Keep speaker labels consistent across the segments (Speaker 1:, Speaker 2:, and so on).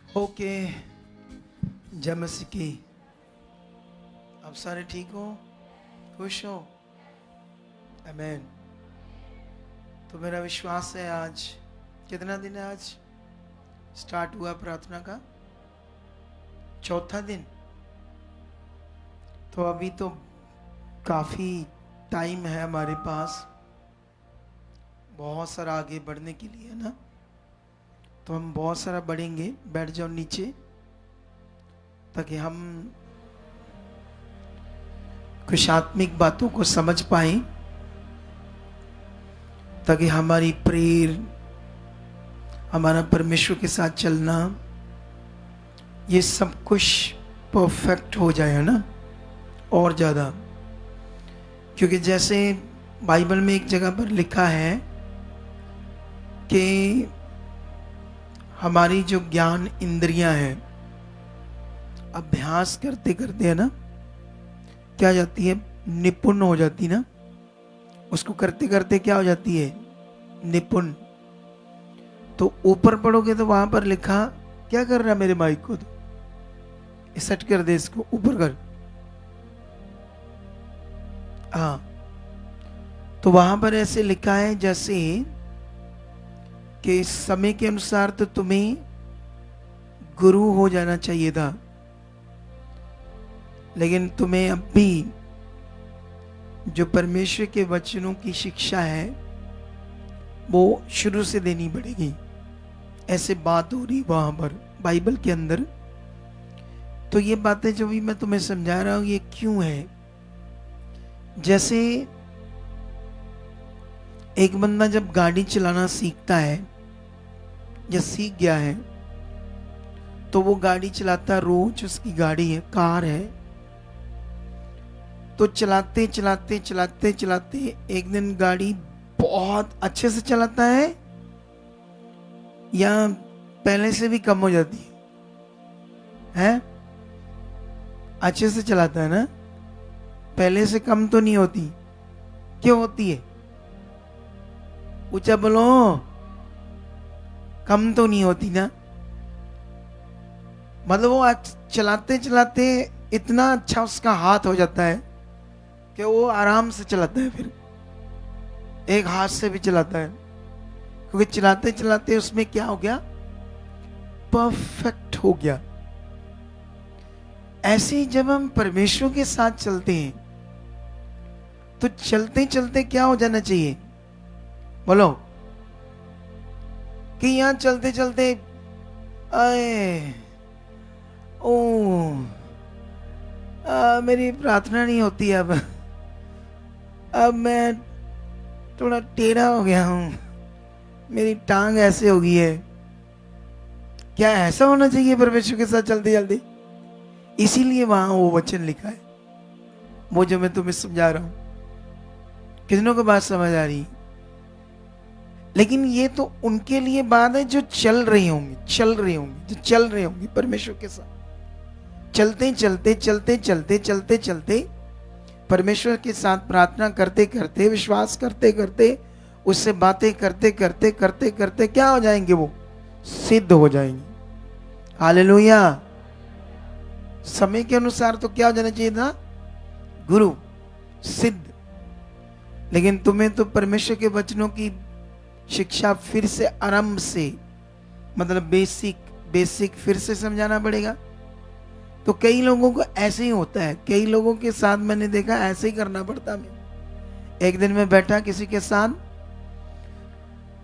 Speaker 1: Okay. जय मसीह की। आप सारे ठीक हो, खुश हो? आमीन। तो मेरा विश्वास है आज कितना दिन है? आज स्टार्ट हुआ प्रार्थना का चौथा दिन। तो अभी तो काफ़ी टाइम है हमारे पास, बहुत सारा आगे बढ़ने के लिए, है ना? तो हम बहुत सारा बढ़ेंगे। बैठ जाओ नीचे ताकि हम कुछ आत्मिक बातों को समझ पाएं, ताकि हमारी प्रेयर, हमारा परमेश्वर के साथ चलना, ये सब कुछ परफेक्ट हो जाए, है ना? और ज़्यादा, क्योंकि जैसे बाइबल में एक जगह पर लिखा है कि हमारी जो ज्ञान इंद्रियां हैं, अभ्यास करते करते, है ना, क्या जाती है? निपुण हो जाती ना। उसको करते करते क्या हो जाती है? निपुण। तो ऊपर पढ़ोगे तो वहां पर लिखा, क्या कर रहा है मेरे माइक को? तो सेट कर दे, इसको ऊपर कर। हाँ, तो वहां पर ऐसे लिखा है जैसे कि समय के अनुसार तो तुम्हें गुरु हो जाना चाहिए था, लेकिन तुम्हें अब भी जो परमेश्वर के वचनों की शिक्षा है वो शुरू से देनी पड़ेगी। ऐसे बात हो रही वहां पर बाइबल के अंदर। तो ये बातें जो भी मैं तुम्हें समझा रहा हूं, ये क्यों है? जैसे एक बंदा जब गाड़ी चलाना सीखता है या सीख गया है, तो वो गाड़ी चलाता, रोज उसकी गाड़ी है, कार है। तो चलाते चलाते चलाते चलाते एक दिन गाड़ी बहुत अच्छे से चलाता है, या पहले से भी कम हो जाती है? अच्छे से चलाता है ना, पहले से कम तो नहीं होती। क्यों होती है? ऊंचा बोलो। कम तो नहीं होती ना। मतलब वो चलाते चलाते इतना अच्छा उसका हाथ हो जाता है कि वो आराम से चलाता है, फिर एक हाथ से भी चलाता है, क्योंकि चलाते चलाते उसमें क्या हो गया? परफेक्ट हो गया। ऐसे ही जब हम परमेश्वर के साथ चलते हैं तो चलते चलते क्या हो जाना चाहिए? बोलो। कि यहां चलते चलते आए, ओ मेरी प्रार्थना नहीं होती अब मैं थोड़ा टेढ़ा हो गया हूं, मेरी टांग ऐसे हो गई है। क्या ऐसा होना चाहिए परमेश्वर के साथ चलते चलते? इसीलिए वहां वो वचन लिखा है, वो जो मैं तुम्हें समझा रहा हूं। कितनों को बात समझ आ रही? लेकिन ये तो उनके लिए बात है जो चल रही होंगी, जो चल रहे होंगे परमेश्वर के साथ। चलते चलते चलते चलते चलते चलते परमेश्वर के साथ प्रार्थना करते करते, विश्वास करते करते, उससे बातें करते करते करते करते क्या हो जाएंगे? वो सिद्ध हो जाएंगे। हालेलुया। समय के अनुसार तो क्या हो जाना चाहिए था? गुरु, सिद्ध। लेकिन तुम्हें तो परमेश्वर के वचनों की शिक्षा फिर से आरंभ से, मतलब बेसिक फिर से समझाना पड़ेगा। तो कई लोगों को ऐसे ही होता है, कई लोगों के साथ मैंने देखा ऐसे ही करना पड़ता है। एक दिन मैं बैठा किसी के साथ,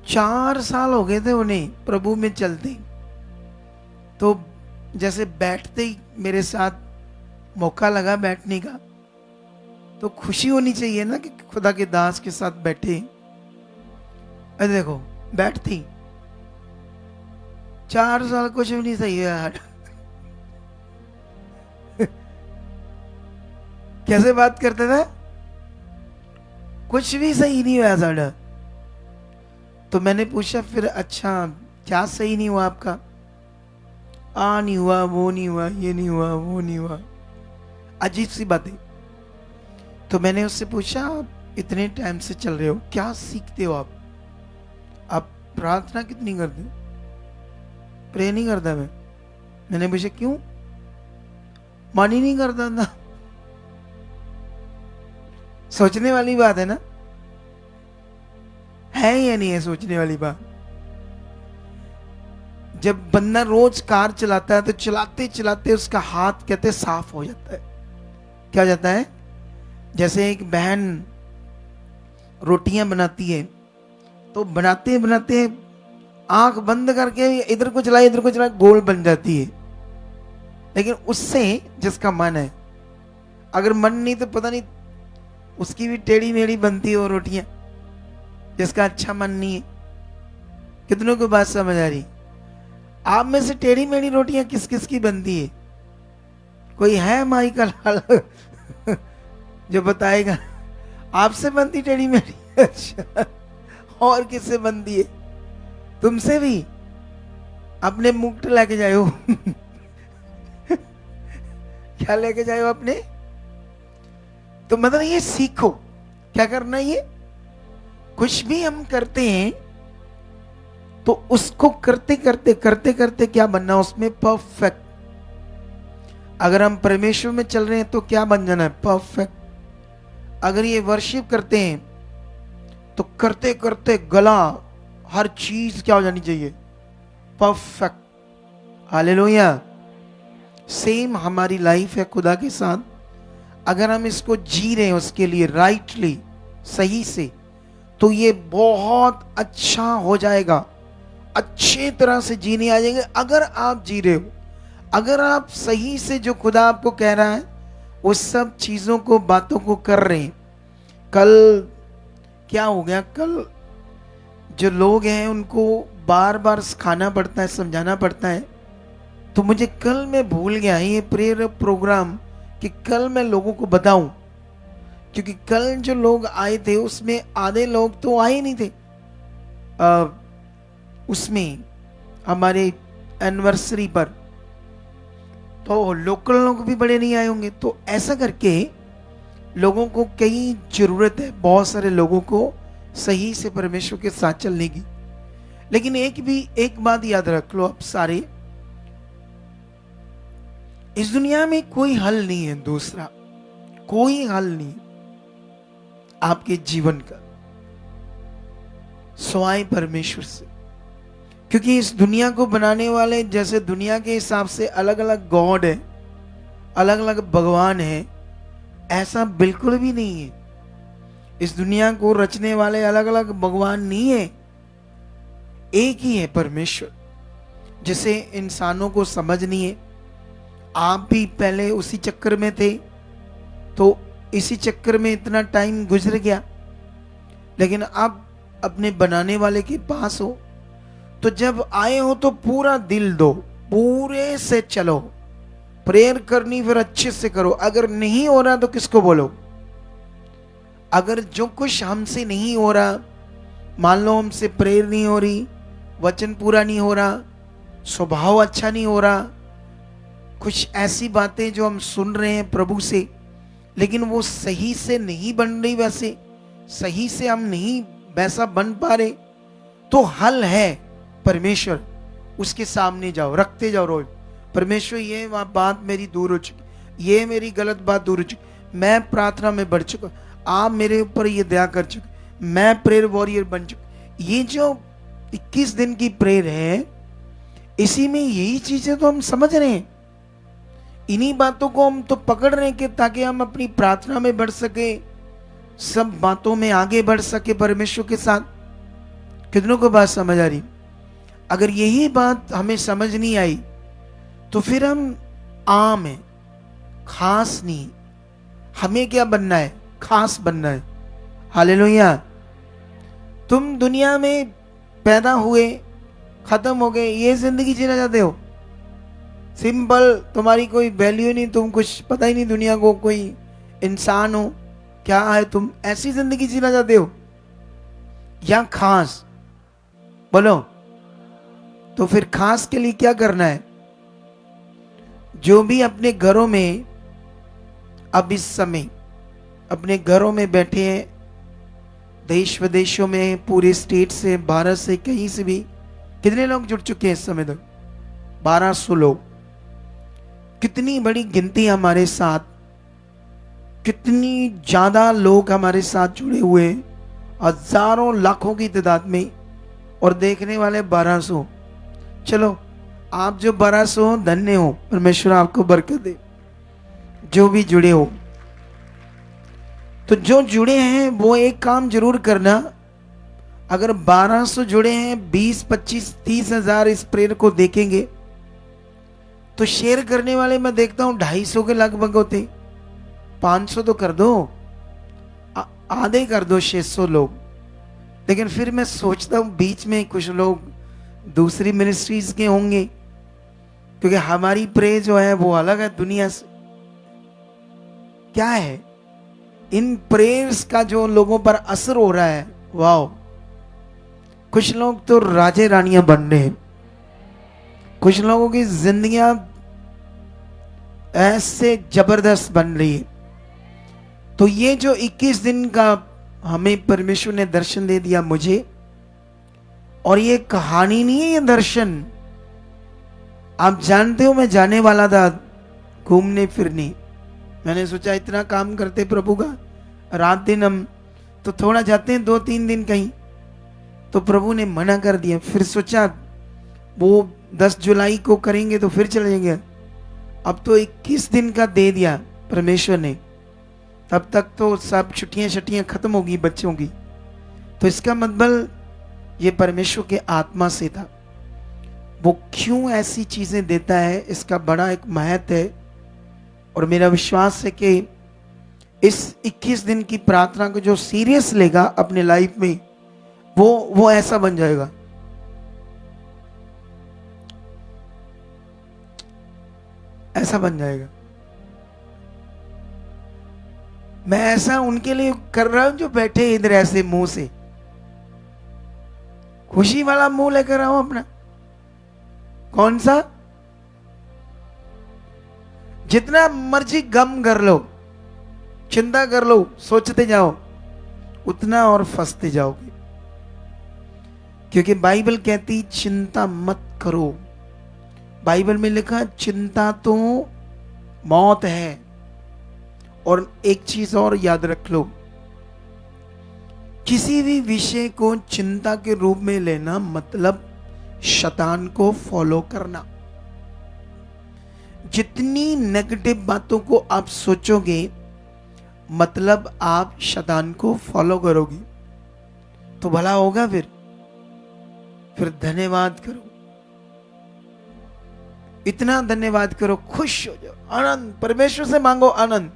Speaker 1: 4 साल हो गए थे उन्हें प्रभु में चलते। तो जैसे बैठते ही मेरे साथ मौका लगा बैठने का, तो खुशी होनी चाहिए ना कि खुदा के दास के साथ बैठे। अरे देखो, बैठती 4 साल कुछ भी नहीं सही है यार। कैसे बात करते थे? कुछ भी सही नहीं हुआ साढ़ा। तो मैंने पूछा, फिर अच्छा क्या सही नहीं हुआ आपका? नहीं हुआ, वो नहीं हुआ, ये नहीं हुआ, वो नहीं हुआ। अजीब सी बातें। तो मैंने उससे पूछा, आप इतने टाइम से चल रहे हो, क्या सीखते हो आप प्रार्थना कितनी करते हो? प्रे नहीं करता मैं। मैंने पूछा क्यों? मन ही नहीं करता था। सोचने वाली बात है ना, है या नहीं है सोचने वाली बात? जब बंदा रोज कार चलाता है तो चलाते चलाते उसका हाथ कहते साफ हो जाता है। क्या हो जाता है? जैसे एक बहन रोटियां बनाती है तो बनाते बनाते आंख बंद करके इधर को चलाए इधर को चलाए गोल बन जाती है। लेकिन उससे जिसका मन है, अगर मन नहीं तो पता नहीं उसकी भी टेढ़ी मेढ़ी बनती है वो रोटियां, जिसका अच्छा मन नहीं है। कितनों को बात समझ आ रही? आप में से टेढ़ी मेढ़ी रोटियां किस किस की बनती है? कोई है माई का लाल जो बताएगा? आपसे बनती टेढ़ी मेढ़ी? अच्छा, और किससे बनती है? तुमसे भी? अपने मुक्त लेके जाओ क्या लेके जाओ अपने? तो मतलब ये सीखो क्या करना है। ये कुछ भी हम करते हैं तो उसको करते करते करते करते क्या बनना, उसमें परफेक्ट। अगर हम परमेश्वर में चल रहे हैं तो क्या बन जाना है? परफेक्ट। अगर ये वर्शिप करते हैं तो करते करते गला हर चीज क्या हो जानी चाहिए? परफेक्ट। हालेलुया। सेम हमारी लाइफ है खुदा के साथ। अगर हम इसको जी रहे हैं उसके लिए राइटली, सही से, तो ये बहुत अच्छा हो जाएगा। अच्छे तरह से जीने आ जाएंगे अगर आप जी रहे हो। अगर आप सही से जो खुदा आपको कह रहा है वो सब चीजों को, बातों को कर रहे हैं। कल क्या हो गया, कल जो लोग हैं उनको बार बार सिखाना पड़ता है, समझाना पड़ता है। तो मुझे कल मैं भूल गया ये प्रेयर प्रोग्राम कि कल मैं लोगों को बताऊं, क्योंकि कल जो लोग आए थे उसमें आधे लोग तो आए नहीं थे। उसमें हमारे एनिवर्सरी पर तो लोकल लोग भी बड़े नहीं आए होंगे। तो ऐसा करके लोगों को कई जरूरत है, बहुत सारे लोगों को सही से परमेश्वर के साथ चलने की। लेकिन एक बात याद रख लो आप सारे, इस दुनिया में कोई हल नहीं है दूसरा, कोई हल नहीं आपके जीवन का सिवाय परमेश्वर से। क्योंकि इस दुनिया को बनाने वाले, जैसे दुनिया के हिसाब से अलग अलग गॉड है, अलग अलग भगवान है, ऐसा बिल्कुल भी नहीं है। इस दुनिया को रचने वाले अलग अलग भगवान नहीं है, एक ही है परमेश्वर, जिसे इंसानों को समझ नहीं है। आप भी पहले उसी चक्कर में थे, तो इसी चक्कर में इतना टाइम गुजर गया। लेकिन अब अपने बनाने वाले के पास हो, तो जब आए हो तो पूरा दिल दो, पूरे से चलो। प्रेयर करनी फिर अच्छे से करो। अगर नहीं हो रहा तो किसको बोलो? अगर जो कुछ हमसे नहीं हो रहा, मान लो हमसे प्रेयर नहीं हो रही, वचन पूरा नहीं हो रहा, स्वभाव अच्छा नहीं हो रहा, कुछ ऐसी बातें जो हम सुन रहे हैं प्रभु से, लेकिन वो सही से नहीं बन रही, वैसे सही से हम नहीं वैसा बन पा रहे, तो हल है परमेश्वर। उसके सामने जाओ, रखते जाओ रोज, परमेश्वर ये बात मेरी दूर हो चुकी, ये मेरी गलत बात दूर हो चुकी, मैं प्रार्थना में बढ़ चुका, आप मेरे ऊपर ये दया कर चुके, मैं प्रेयर वॉरियर बन चुका। ये जो 21 दिन की प्रेयर है, इसी में यही चीजें तो हम समझ रहे हैं, इन्हीं बातों को हम तो पकड़ रहे हैं कि ताकि हम अपनी प्रार्थना में बढ़ सके, सब बातों में आगे बढ़ सके परमेश्वर के साथ। कितनों को बात समझ आ रही? अगर यही बात हमें समझ नहीं आई तो फिर हम आम है, खास नहीं। हमें क्या बनना है? खास बनना है। हालेलुया। तुम दुनिया में पैदा हुए, खत्म हो गए, ये जिंदगी जीना चाहते हो? सिंपल, तुम्हारी कोई वैल्यू नहीं, तुम कुछ पता ही नहीं दुनिया को, कोई इंसान हो क्या है तुम, ऐसी जिंदगी जीना चाहते हो या खास? बोलो। तो फिर खास के लिए क्या करना है? जो भी अपने घरों में अब इस समय अपने घरों में बैठे हैं, देश विदेशों में, पूरे स्टेट से, भारत से, कहीं से भी, कितने लोग जुड़ चुके हैं इस समय तक? 1200 लोग। कितनी बड़ी गिनती हमारे साथ, कितनी ज्यादा लोग हमारे साथ जुड़े हुए, हजारों लाखों की तादाद में, और देखने वाले 1200। चलो आप जो 1200 हो धन्य हो, परमेश्वर आपको बरकत दे, जो भी जुड़े हो। तो जो जुड़े हैं वो एक काम जरूर करना, अगर 1200 जुड़े हैं, 20, 25, 30 हजार इस प्रेयर को देखेंगे, तो शेयर करने वाले मैं देखता हूं 250 के लगभग होते। 500 तो कर दो, आधे कर दो, 600 लोग। लेकिन फिर मैं सोचता हूं बीच में कुछ लोग दूसरी मिनिस्ट्रीज के होंगे, क्योंकि हमारी प्रे जो है वो अलग है दुनिया से। क्या है इन प्रेयर्स का जो लोगों पर असर हो रहा है, वाओ। कुछ लोग तो राजे रानियां बन रहे हैं, कुछ लोगों की जिंदगियां ऐसे जबरदस्त बन रही है। तो ये जो 21 दिन का हमें परमेश्वर ने दर्शन दे दिया मुझे, और ये कहानी नहीं है, ये दर्शन। आप जानते हो मैं जाने वाला था घूमने फिरने, मैंने सोचा इतना काम करते प्रभु का, रात दिन हम तो थोड़ा जाते हैं 2-3 दिन कहीं, तो प्रभु ने मना कर दिया। फिर सोचा वो 10 जुलाई को करेंगे तो फिर चलेंगे। अब तो 21 दिन का दे दिया परमेश्वर ने, तब तक तो सब छुट्टियां खत्म होगी बच्चों की। तो इसका मतलब ये परमेश्वर के आत्मा से था। वो क्यों ऐसी चीजें देता है, इसका बड़ा एक महत्व है। और मेरा विश्वास है कि इस 21 दिन की प्रार्थना को जो सीरियस लेगा अपने लाइफ में, वो ऐसा बन जाएगा। ऐसा बन जाएगा। मैं ऐसा उनके लिए कर रहा हूं जो बैठे इधर ऐसे मुंह से, खुशी वाला मुंह लेकर रहा हूं अपना। कौन सा? जितना मर्जी गम कर लो, चिंता कर लो, सोचते जाओ, उतना और फंसते जाओगे। क्योंकि बाइबल कहती चिंता मत करो। बाइबल में लिखा चिंता तो मौत है। और एक चीज और याद रख लो, किसी भी विषय को चिंता के रूप में लेना मतलब शैतान को फॉलो करना। जितनी नेगेटिव बातों को आप सोचोगे मतलब आप शैतान को फॉलो करोगे, तो भला होगा। फिर धन्यवाद करो, इतना धन्यवाद करो, खुश हो जाओ, आनंद परमेश्वर से मांगो। आनंद,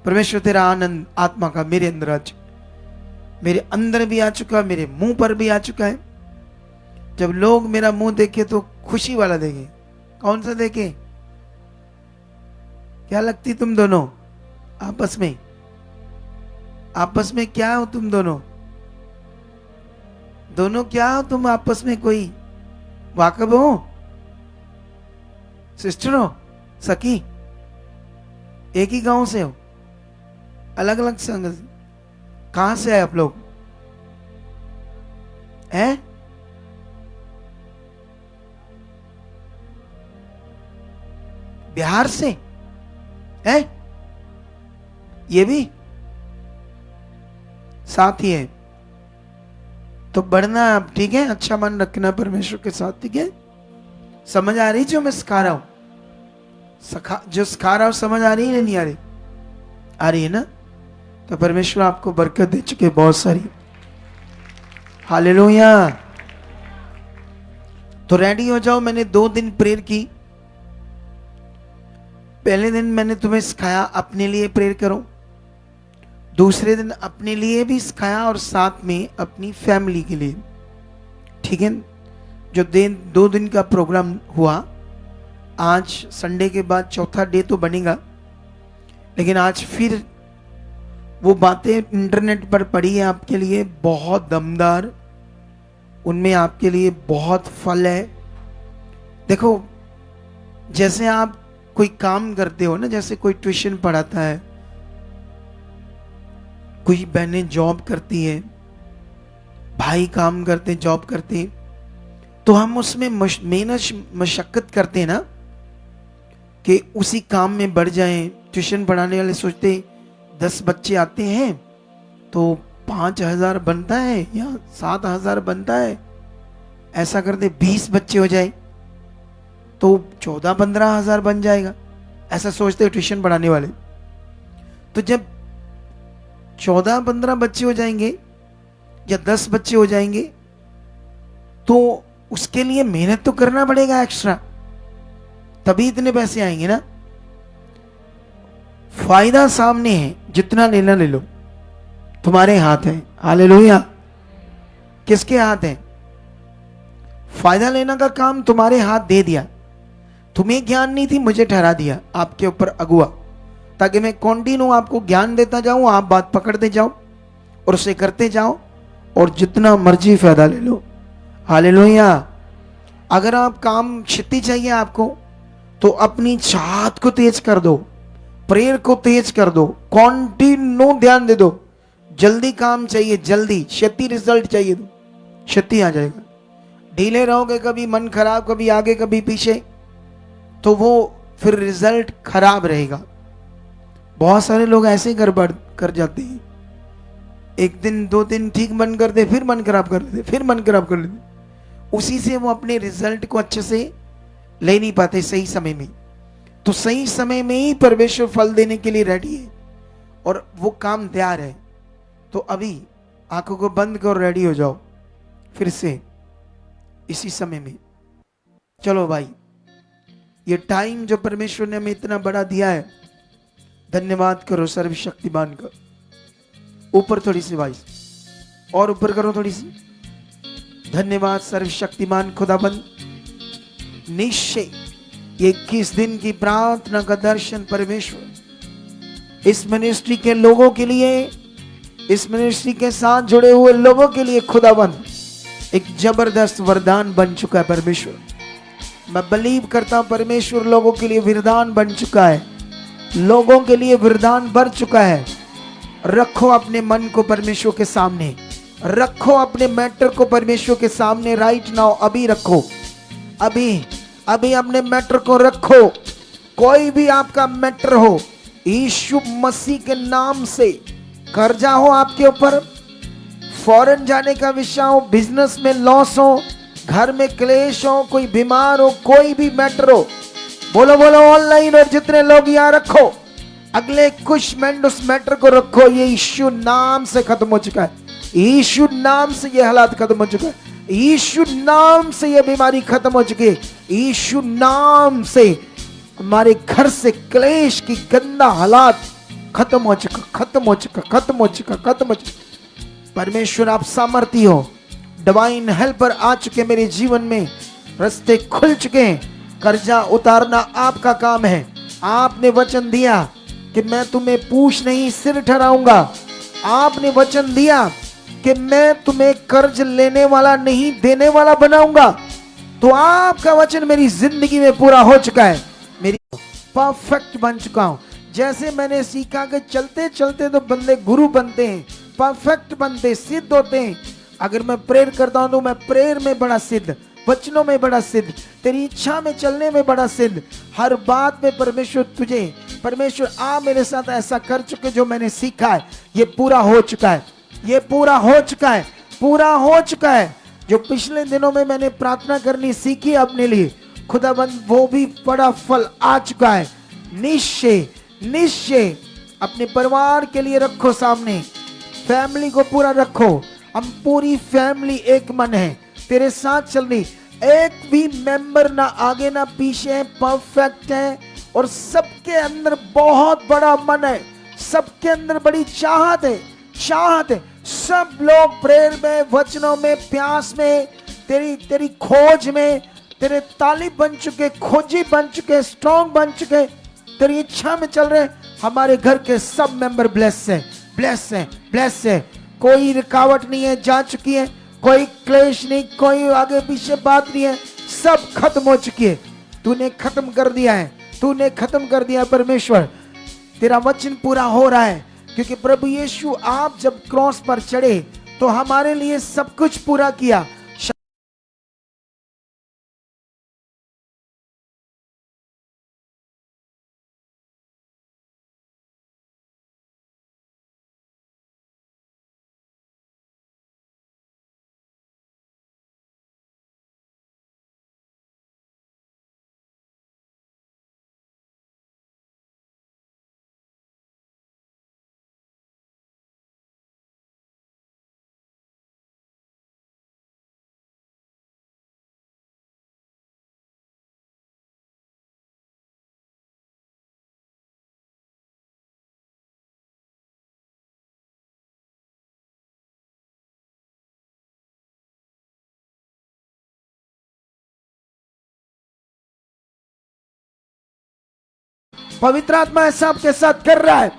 Speaker 1: परमेश्वर तेरा आनंद आत्मा का मेरे अंदर आ चुका, मेरे अंदर भी आ चुका, मेरे मुंह पर भी आ चुका है। जब लोग मेरा मुंह देखे तो खुशी वाला देखे। कौन सा देखे? क्या लगती तुम दोनों आपस में? आपस में क्या हो तुम दोनों? दोनों क्या हो तुम आपस में? कोई वाकब हो? सिस्टर हो? सखी? एक ही गांव से हो? अलग अलग संग? कहां से आए आप लोग? हैं? बिहार से है? ये भी साथ ही है। तो बढ़ना आप, ठीक है? अच्छा मन रखना परमेश्वर के साथ, ठीक है? समझ आ रही जो मैं सिखा रहा हूं? जो सिखा रहा हूं समझ आ रही है नहीं आ रही? आ रही है ना? तो परमेश्वर आपको बरकत दे चुके बहुत सारी। हालेलुया। तो रेडी हो जाओ। मैंने 2 दिन प्रेयर की। पहले दिन मैंने तुम्हें सिखाया अपने लिए प्रेयर करो, दूसरे दिन अपने लिए भी सिखाया और साथ में अपनी फैमिली के लिए, ठीक है? जो 2 दिन का प्रोग्राम हुआ, आज संडे के बाद चौथा डे तो बनेगा, लेकिन आज फिर वो बातें इंटरनेट पर पड़ी है आपके लिए, बहुत दमदार, उनमें आपके लिए बहुत फल है। देखो, जैसे आप कोई काम करते हो ना, जैसे कोई ट्यूशन पढ़ाता है, कोई बहनें जॉब करती है, भाई काम करते जॉब करते हैं, तो हम उसमें मेहनत मशक्कत करते हैं ना, कि उसी काम में बढ़ जाएं। ट्यूशन पढ़ाने वाले सोचते 10 बच्चे आते हैं तो 5,000 बनता है या 7,000 बनता है, ऐसा करते 20 बच्चे हो जाए तो 14-15,000 बन जाएगा, ऐसा सोचते ट्यूशन पढ़ाने वाले। तो जब 14-15 बच्चे हो जाएंगे या 10 बच्चे हो जाएंगे तो उसके लिए मेहनत तो करना पड़ेगा एक्स्ट्रा, तभी इतने पैसे आएंगे ना। फायदा सामने है, जितना लेना ले लो, तुम्हारे हाथ है। हालेलुया। किसके हाथ है? फायदा लेना का काम तुम्हारे हाथ दे दिया। तुम्हें ज्ञान नहीं थी, मुझे ठहरा दिया आपके ऊपर अगुआ, ताकि मैं कंटिन्यू आपको ज्ञान देता जाऊं, आप बात पकड़ते जाओ और उसे करते जाओ और जितना मर्जी फायदा ले लो। हालेलुया। अगर आप काम क्षति चाहिए आपको तो अपनी चाहत को तेज कर दो, प्रेयर को तेज कर दो, कंटिन्यू ध्यान दे दो। जल्दी काम चाहिए, जल्दी क्षति रिजल्ट चाहिए तो क्षति आ जाएगा। ढीले रहोगे, कभी मन खराब, कभी आगे कभी पीछे, तो वो फिर रिजल्ट खराब रहेगा। बहुत सारे लोग ऐसे गड़बड़ कर जाते हैं, एक दिन 2 दिन ठीक मन करते, फिर मन खराब कर लेते, फिर मन खराब कर लेते। उसी से वो अपने रिजल्ट को अच्छे से ले नहीं पाते सही समय में। तो सही समय में ही परमेश्वर फल देने के लिए रेडी है और वो काम तैयार है। तो अभी आंखों को बंद करो, रेडी हो जाओ फिर से इसी समय में। चलो भाई, ये टाइम जो परमेश्वर ने हमें इतना बड़ा दिया है, धन्यवाद करो सर्वशक्तिमान का। ऊपर थोड़ी सी वॉइस और ऊपर करो थोड़ी सी। धन्यवाद सर्वशक्तिमान खुदाबंद। निश्चय ये 21 दिन की प्रार्थना का दर्शन परमेश्वर इस मिनिस्ट्री के लोगों के लिए, इस मिनिस्ट्री के साथ जुड़े हुए लोगों के लिए खुदाबंद एक जबरदस्त वरदान बन चुका है परमेश्वर। मैं बिलीव करता हूं परमेश्वर लोगों के लिए वरदान बन चुका है, लोगों के लिए वरदान बढ़ चुका है। रखो अपने मन को परमेश्वर के सामने, रखो अपने मैटर को परमेश्वर के सामने राइट नाउ। अभी रखो, अभी अभी अपने मैटर को रखो। कोई भी आपका मैटर हो, यीशु मसीह के नाम से, कर्जा हो आपके ऊपर, फॉरेन जाने का विषय हो, बिजनेस में लॉस हो, घर में क्लेश हो, कोई बीमार हो, कोई भी मैटर हो, बोलो बोलो ऑनलाइन और जितने लोग यहाँ रखो, अगले कुछ मिनट उस मैटर को रखो। ये यीशु नाम से खत्म हो चुका है, यीशु नाम से ये हालात खत्म हो चुका है, यीशु नाम से ये बीमारी खत्म हो चुकी है, यीशु नाम से हमारे घर से क्लेश की गंदा हालात खत्म हो चुका, खत्म हो चुका, खत्म हो चुका, खत्म हो चुका। परमेश्वर आप सामर्थी हो, डिवाइन हेल्पर आ चुके मेरे जीवन में, रास्ते खुल चुके हैं, कर्जा उतारना आपका काम है। आपने वचन दिया कि मैं तुम्हें पूछ नहीं सिर ठहराऊंगा। आपने वचन दिया कि मैं तुम्हें कर्ज लेने वाला नहीं देने वाला बनाऊंगा। तो आपका वचन मेरी जिंदगी में पूरा हो चुका है, मेरी परफेक्ट बन चुका हूं। जैसे मैंने सीखा कि चलते चलते तो बंदे गुरु बनते हैं, परफेक्ट बनते, सिद्ध होते हैं। अगर मैं प्रेयर करता हूं तो मैं प्रेयर में बड़ा सिद्ध, वचनों में बड़ा सिद्ध, तेरी इच्छा में चलने में बड़ा सिद्ध, हर बात में परमेश्वर तुझे, परमेश्वर आप मेरे साथ ऐसा कर चुके, जो मैंने सीखा है ये पूरा हो चुका है, ये पूरा हो चुका है, पूरा हो चुका है। जो पिछले दिनों में मैंने प्रार्थना करनी सीखी अपने लिए, खुदाबंद वो भी बड़ा फल आ चुका है। निश्चय निश्चय अपने परिवार के लिए रखो सामने, फैमिली को पूरा रखो। हम पूरी फैमिली एक मन है, तेरे साथ चल रही, एक भी मेंबर ना आगे ना पीछे है, परफेक्ट है और सबके अंदर बहुत बड़ा मन है, सबके अंदर बड़ी चाहत है, चाहत है। सब लोग प्रेयर में, वचनों में, प्यास में, तेरी खोज में, तेरे तालिब बन चुके, खोजी बन चुके, स्ट्रॉन्ग बन चुके, तेरी इच्छा में चल रहे। हमारे घर के सब मेंबर ब्लेस है, ब्लेस है, ब्लेस है। कोई रुकावट नहीं है, जा चुकी है, कोई क्लेश नहीं, कोई आगे पीछे बात नहीं है, सब खत्म हो चुकी है। तूने खत्म कर दिया है, तूने खत्म कर दिया परमेश्वर। तेरा वचन पूरा हो रहा है, क्योंकि प्रभु यीशु आप जब क्रॉस पर चढ़े तो हमारे लिए सब कुछ पूरा किया। पवित्र आत्मा ऐसा आपके साथ कर रहा है।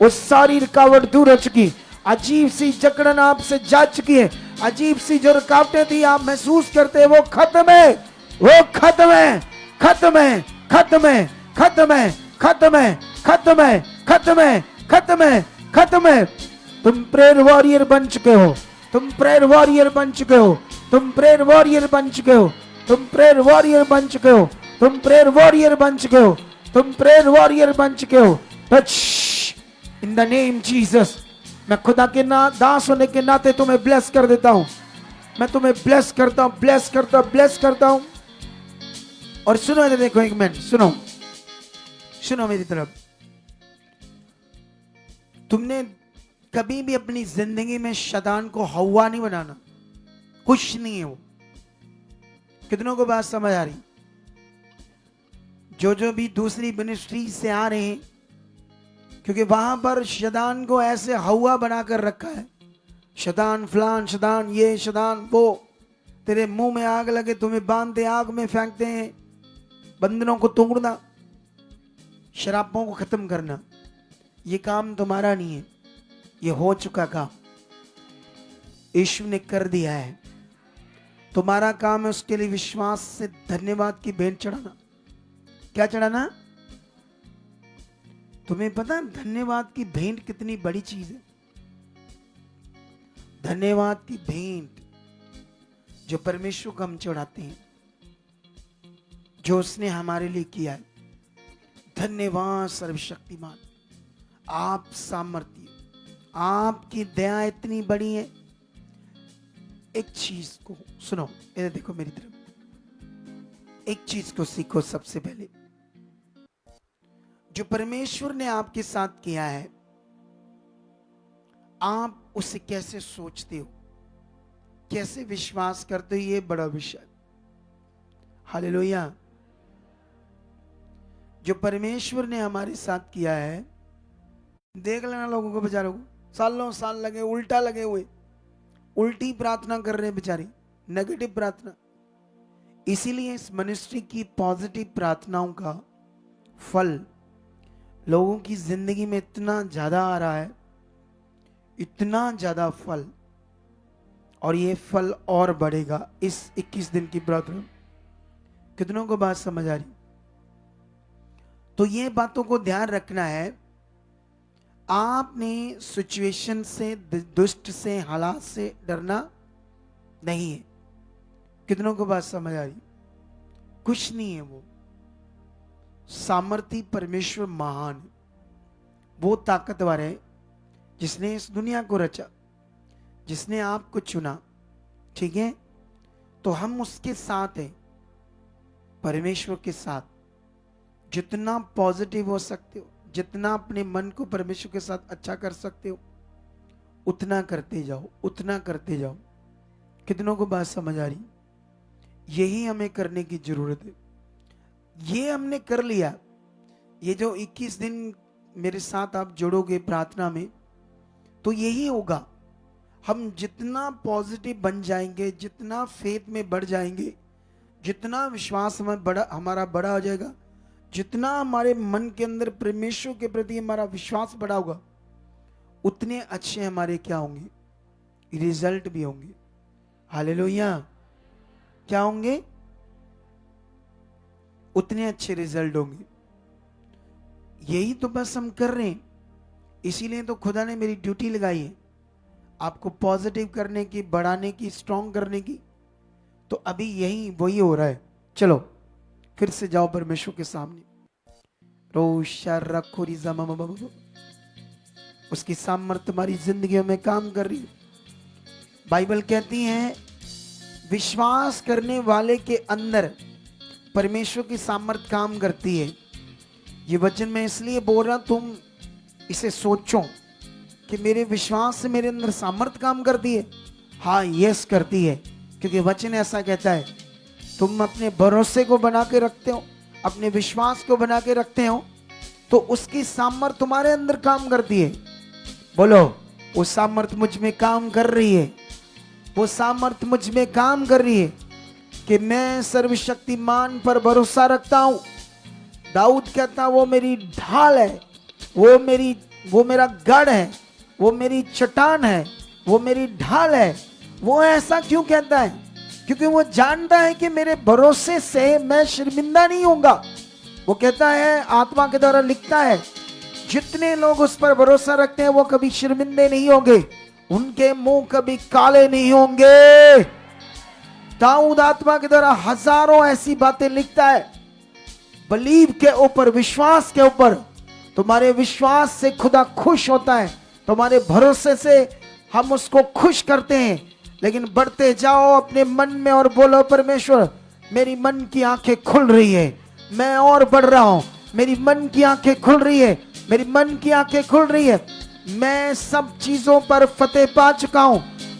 Speaker 1: वो सारी रुकावट दूर हो चुकी, अजीब सी जकड़न आपसे जा चुकी है, अजीब सी जो रुकावटें थी आप महसूस करते हैं वो खत्म है, वो खत्म है, खत्म है, खत्म है, खत्म है, खत्म है, खत्म है, खत्म है, खत्म है, खत्म है। तुम प्रेयर वॉरियर बन चुके हो, तुम प्रेयर वॉरियर बन चुके हो, तुम प्रेयर वॉरियर बन चुके हो, तुम प्रेयर वॉरियर बन चुके हो, तुम प्रेयर वॉरियर बन चुके हो, तुम प्रेयर वॉरियर बन चुके हो। Touch in the name Jesus. मैं खुदा के दास होने के नाते तुम्हें ब्लेस कर देता हूं, मैं तुम्हें ब्लेस करता हूं, ब्लेस करता हूं, ब्लेस करता हूं। और सुनो इधर देखो, एक मिनट सुनो, सुनो मेरी तरफ। तुमने कभी भी अपनी जिंदगी में शैतान को हवा नहीं बनाना, कुछ नहीं है वो। कितनों को बात समझ आ रही? जो भी दूसरी मिनिस्ट्री से आ रहे हैं, क्योंकि वहां पर शैतान को ऐसे हवा बनाकर रखा है, शैतान फलान, शैतान ये, शैतान वो, तेरे मुंह में आग लगे तुम्हें बांधते आग में फेंकते हैं, बंधनों को तोड़ना, शराबों को खत्म करना, ये काम तुम्हारा नहीं है, ये हो चुका काम यीशु ने कर दिया है। तुम्हारा काम है उसके लिए विश्वास से धन्यवाद की भेंट चढ़ाना। क्या चढ़ाना? तुम्हें पता है धन्यवाद की भेंट कितनी बड़ी चीज है? धन्यवाद की भेंट जो परमेश्वर को हम चढ़ाते हैं, जो उसने हमारे लिए किया है। धन्यवाद सर्वशक्तिमान, आप सामर्थ्य, आपकी दया इतनी बड़ी है। एक चीज को सुनो, इधर देखो मेरी तरफ, एक चीज को सीखो। सबसे पहले जो परमेश्वर ने आपके साथ किया है, आप उसे कैसे सोचते हो, कैसे विश्वास करते हो, ये बड़ा विषय। हालेलुया। जो परमेश्वर ने हमारे साथ किया है, देख लेना लोगों को, बेचारों को सालों साल लगे, उल्टा लगे हुए, उल्टी प्रार्थना कर रहे हैं बेचारी, नेगेटिव प्रार्थना। इसीलिए इस मिनिस्ट्री की पॉजिटिव प्रार्थनाओं का फल लोगों की जिंदगी में इतना ज्यादा आ रहा है, इतना ज्यादा फल, और ये फल और बढ़ेगा इस 21 दिन की प्रार्थना। कितनों को बात समझ आ रही? तो ये बातों को ध्यान रखना है। आपने सिचुएशन से, दुष्ट से, हालात से डरना नहीं है। कितनों को बात समझ आ रही? कुछ नहीं है वो। सामर्थी परमेश्वर महान है, वो ताकतवर है जिसने इस दुनिया को रचा, जिसने आपको चुना। ठीक है, तो हम उसके साथ हैं, परमेश्वर के साथ। जितना पॉजिटिव हो सकते हो, जितना अपने मन को परमेश्वर के साथ अच्छा कर सकते हो, उतना करते जाओ, उतना करते जाओ। कितनों को बात समझ आ रही? यही हमें करने की जरूरत है। ये हमने कर लिया। ये जो 21 दिन मेरे साथ आप जुड़ोगे प्रार्थना में, तो यही होगा। हम जितना पॉजिटिव बन जाएंगे, जितना फेथ में बढ़ जाएंगे, जितना विश्वास हमारा बड़ा हो जाएगा, जितना हमारे मन के अंदर परमेश्वर के प्रति हमारा विश्वास बढ़ा होगा, उतने अच्छे हमारे क्या होंगे? रिजल्ट भी होंगे। हालेलुया। क्या होंगे? उतने अच्छे रिजल्ट होंगे। यही तो बस हम कर रहे हैं। इसीलिए तो खुदा ने मेरी ड्यूटी लगाई है, आपको पॉजिटिव करने की, बढ़ाने की, स्ट्रॉन्ग करने की। तो अभी यही वही हो रहा है। चलो फिर से जाओ परमेश्वर के सामने। उसकी सामर्थ्य तुम्हारी जिंदगी में काम कर रही है। बाइबल कहती है विश्वास करने वाले के अंदर परमेश्वर की सामर्थ्य काम करती है। ये वचन मैं इसलिए बोल रहा, तुम इसे सोचो कि मेरे विश्वास से मेरे अंदर सामर्थ्य काम करती है। हाँ, यस करती है, क्योंकि वचन ऐसा कहता है। तुम अपने भरोसे को बना के रखते हो, अपने विश्वास को बना के रखते हो, तो उसकी सामर्थ्य तुम्हारे अंदर काम करती है। बोलो, वो सामर्थ्य मुझ में काम कर रही है, वो सामर्थ्य मुझ में काम कर रही है कि मैं सर्वशक्तिमान पर भरोसा रखता हूं। दाऊद कहता वो मेरी ढाल है, वो मेरा गढ़ है, वो मेरी चट्टान है, वो मेरी ढाल है। वो ऐसा क्यों कहता है? क्योंकि वो जानता है कि मेरे भरोसे से मैं शर्मिंदा नहीं होऊंगा। वो कहता है, आत्मा के द्वारा लिखता है, जितने लोग उस पर भरोसा रखते हैं वो कभी शर्मिंदे नहीं होंगे, उनके मुंह कभी काले नहीं होंगे। दाऊद आत्मा के द्वारा हजारों ऐसी बातें लिखता है। बिलीव के ऊपर, विश्वास के ऊपर, तुम्हारे विश्वास से खुदा खुश होता है, तुम्हारे भरोसे से हम उसको खुश करते हैं। लेकिन बढ़ते जाओ अपने मन में और बोलो, परमेश्वर मेरी मन की आंखें खुल रही है, मैं और बढ़ रहा हूं, मेरी मन की आंखें खुल रही है, मेरी मन की आंखें खुल रही है, मैं सब चीजों पर फतेह पा चुका हूं।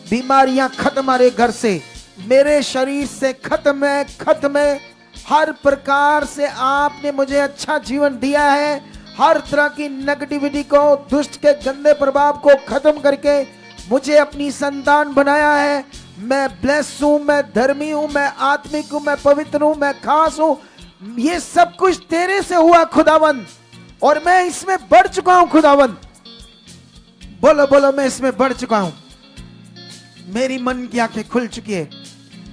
Speaker 1: बीमारियां खत्म, हमारे घर से, मेरे शरीर से खत्म है, खत्म है। हर प्रकार से आपने मुझे अच्छा जीवन दिया है। हर तरह की नेगेटिविटी को, दुष्ट के गंदे प्रभाव को खत्म करके मुझे अपनी संतान बनाया है। मैं ब्लेस हूं, मैं धर्मी हूं, मैं आत्मिक हूं, मैं पवित्र हूं, मैं खास हूं। ये सब कुछ तेरे से हुआ खुदावंद, और मैं इसमें बढ़ चुका हूं खुदावंद। बोलो बोलो, मैं इसमें बढ़ चुका हूं। मेरी मन की आंखें खुल चुकी है,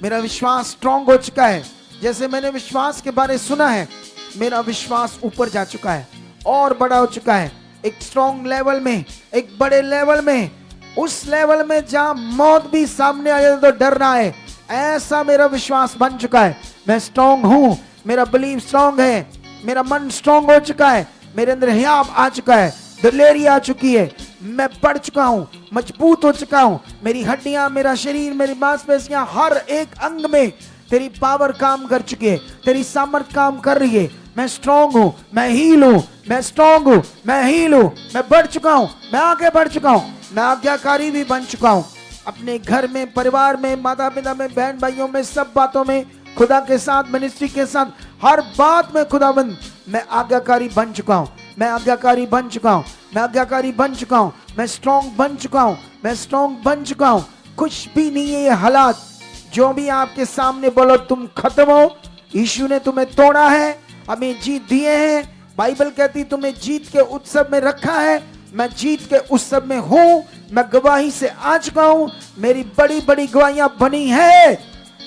Speaker 1: मेरा विश्वास स्ट्रांग हो चुका है। जैसे मैंने विश्वास के बारे सुना है, मेरा विश्वास ऊपर जा चुका है और बड़ा हो चुका है, एक स्ट्रांग लेवल में, एक बड़े लेवल में, उस लेवल में जहां मौत भी सामने आ जाए तो डर ना है, ऐसा मेरा विश्वास बन चुका है। मैं स्ट्रांग हूं, मेरा बिलीव स्ट्रांग है, मेरा मन स्ट्रांग हो चुका है, मेरे अंदर हियाव आ चुका है, दिलेरी आ चुकी है, मैं बढ़ चुका हूं, मजबूत हो चुका हूं। मेरी हड्डियां, मेरा शरीर, मेरी मांसपेशियां, हर एक अंग में तेरी पावर काम कर चुकी है, तेरी सामर्थ काम कर रही है। मैं स्ट्रांग हूं, मैं हील हूं, मैं स्ट्रांग हूं, मैं हील हूं, मैं बढ़ चुका हूं, मैं आगे बढ़ चुका हूं, मैं आज्ञाकारी भी बन चुका हूं। अपने घर में, परिवार में, माता पिता में, बहन भाइयों में, सब बातों में, खुदा के साथ, मिनिस्ट्री के साथ, हर बात में खुदाबंद मैं आज्ञाकारी बन चुका हूं, मैं आज्ञाकारी बन चुका हूं, मैं आज्ञाकारी बन चुका हूं, मैं स्ट्रांग बन चुका हूं, मैं स्ट्रांग बन चुका हूं। कुछ भी नहीं है ये हालात जो भी आपके सामने, बोलो तुम खत्म हो। यीशु ने तुम्हें तोड़ा है, हमें जीत दिए हैं। बाइबल कहती तुम्हें जीत के उत्सव में रखा है। मैं जीत के उत्सव में हूं, मैं गवाही से आ चुका हूं। मेरी बड़ी बड़ी गवाहियां बनी है,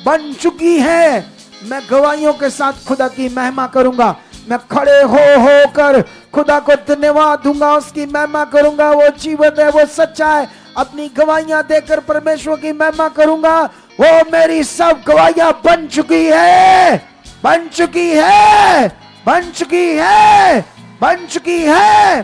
Speaker 1: बन चुकी है। मैं गवाहियों के साथ खुदा की महिमा करूंगा। मैं खड़े हो कर खुदा को धन्यवाद दूंगा, उसकी महिमा करूंगा। वो जीवित है, वो सच्चा है। अपनी गवाहियां देकर परमेश्वर की महिमा करूंगा। वो मेरी सब गवाहियां बन चुकी है, बन चुकी है, बन चुकी है, बन चुकी है।